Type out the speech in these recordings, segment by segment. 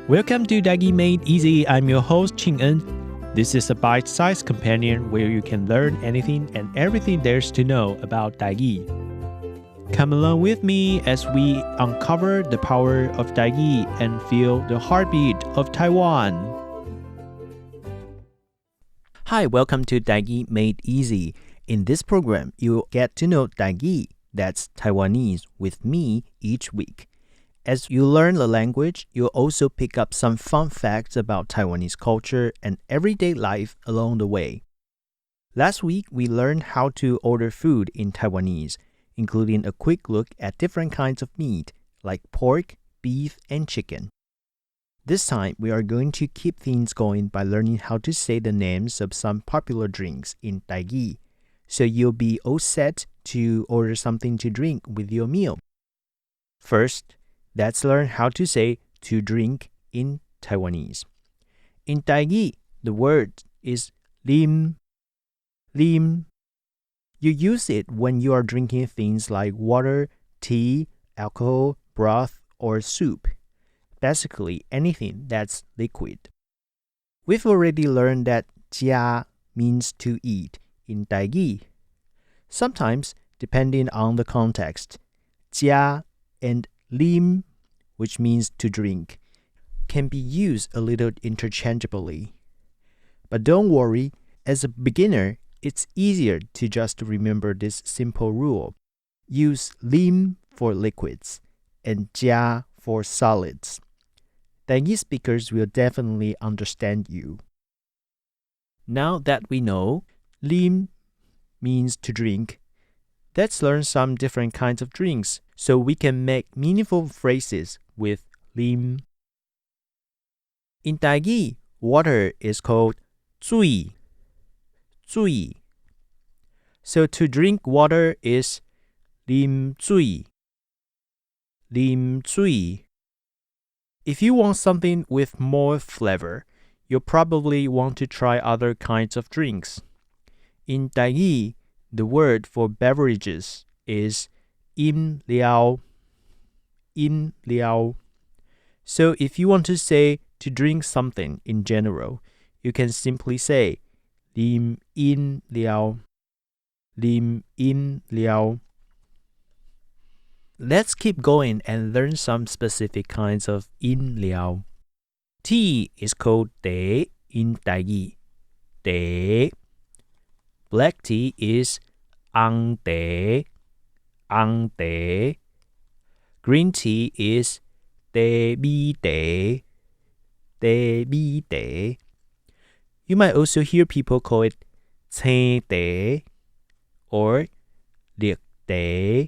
Welcome to Tâi-gí Made Easy. I'm your host, Qing-en. This is a bite-sized companion where you can learn anything and everything there's to know about Tâi-gí. Come along with me as we uncover the power of Tâi-gí and feel the heartbeat of Taiwan. Hi, welcome to Tâi-gí Made Easy. In this program, you'll get to know Tâi-gí, that's Taiwanese, with me each week. As you learn the language, you'll also pick up some fun facts about Taiwanese culture and everyday life along the way. Last week, we learned how to order food in Taiwanese, including a quick look at different kinds of meat, like pork, beef, and chicken. This time, we are going to keep things going by learning how to say the names of some popular drinks in Tâi-gí, so you'll be all set to order something to drink with your meal. First, let's learn how to say to drink in Taiwanese. In Tâi-gí, the word is lim. Lim. You use it when you are drinking things like water, tea, alcohol, broth, or soup. Basically, anything that's liquid. We've already learned that jia means to eat in Tâi-gí. Sometimes, depending on the context, jia and lim, which means to drink, can be used a little interchangeably. But don't worry, as a beginner, it's easier to just remember this simple rule. Use lim for liquids and jia for solids. Tâi-gí speakers will definitely understand you. Now that we know lim means to drink, let's learn some different kinds of drinks so we can make meaningful phrases with lim. In Tâi-gí, water is called zui. Zui. So to drink water is lim zui. Lim zui. If you want something with more flavor, you'll probably want to try other kinds of drinks. In Tâi-gí, the word for beverages is im liao. Im liao. So if you want to say to drink something in general, you can simply say lim in liao. Lim in liao. Let's keep going and learn some specific kinds of in liao. Tea is called teh in Tâi-gí. Teh. Black tea is ang teh. Ang teh. Green tea is teh bi teh. Teh bi teh. You might also hear people call it chê teh or liek teh.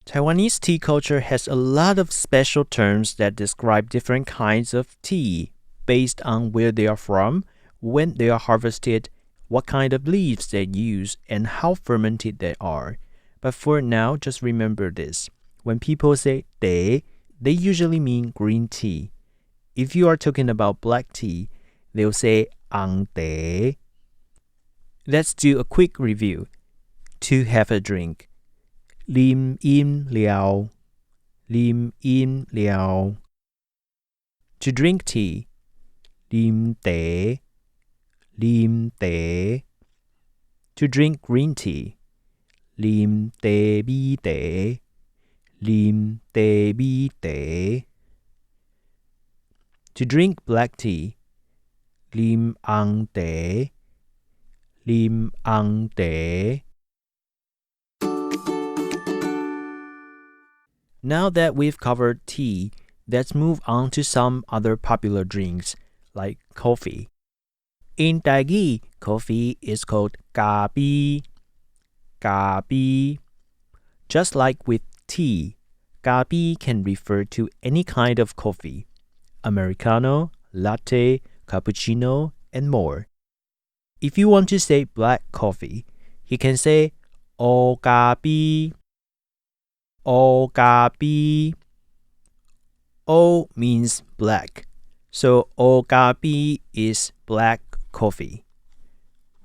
Taiwanese tea culture has a lot of special terms that describe different kinds of tea based on where they are from, when they are harvested, what kind of leaves they use, and how fermented they are. But for now, just remember this. When people say teh, they usually mean green tea. If you are talking about black tea, they'll say ang teh. Let's do a quick review. To have a drink. Lim im liao. Lim im liao. To drink tea. Lim teh. Lim teh. To drink green tea. Lim teh bi teh. Lim teh bi teh. To drink black tea. Lim ang teh. Lim ang teh. Now that we've covered tea, let's move on to some other popular drinks, like coffee. In Tâi-gí, coffee is called cà phê. Cà phê. Just like with tea, cà phê can refer to any kind of coffee. Americano, latte, cappuccino, and more. If you want to say black coffee, you can say ô cà phê. Ô cà phê. O means black, so ô cà phê is black coffee.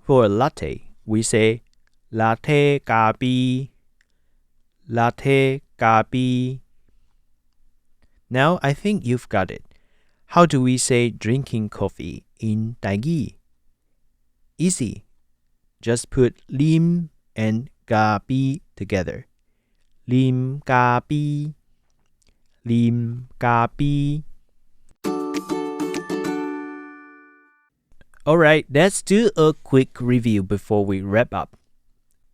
For a latte, we say latte cà phê. Latte cà phê. Now I think you've got it. How do we say drinking coffee in Tâi-gí? Easy. Just put lim and ga bi together. Lim ga bi. Lim ga bi. Alright, let's do a quick review before we wrap up.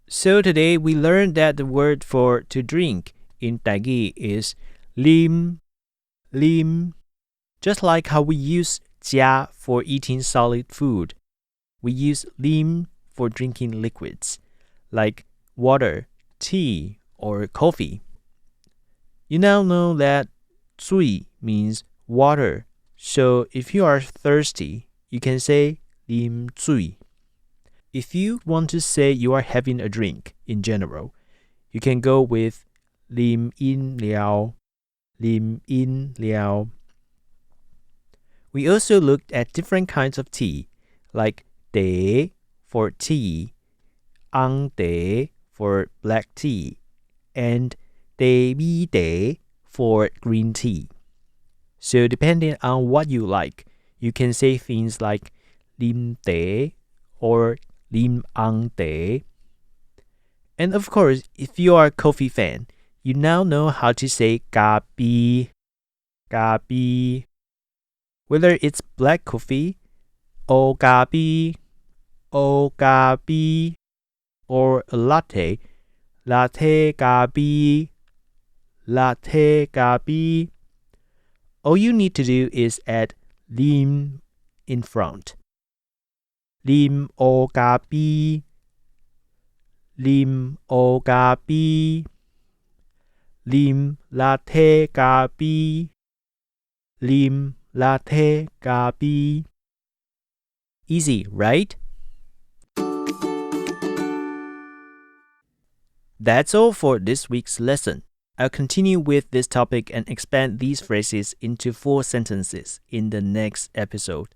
So today we learned that the word for to drink in Tâi-gí is lim, lim. Just like how we use jia for eating solid food, we use lim for drinking liquids, like water, tea, or coffee. You now know that zui means water, so if you are thirsty, you can say lim zui. If you want to say you are having a drink in general, you can go with lim in liao, lim in liao. We also looked at different kinds of tea, like teh for tea, ang teh for black tea, and teh teh for green tea. So depending on what you like, you can say things like lim teh or lim ang teh. And of course, if you are a coffee fan, you now know how to say ga bi, ga bi. Whether it's black coffee, o ga bi, o ga bi, or a latte, latte ga bi, latte ga bi. All you need to do is add lim in front. Lim o ga bi, lim o ga bi, lim latte ga bi, lim latte ga bi. Easy, right? That's all for this week's lesson. I'll continue with this topic and expand these phrases into 4 sentences in the next episode.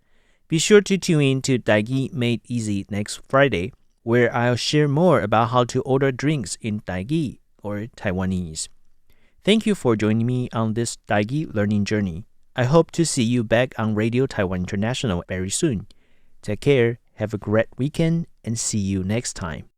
Be sure to tune in to Tâi-gí Made Easy next Friday, where I'll share more about how to order drinks in Tâi-gí or Taiwanese. Thank you for joining me on this Tâi-gí learning journey. I hope to see you back on Radio Taiwan International very soon. Take care, have a great weekend, and see you next time.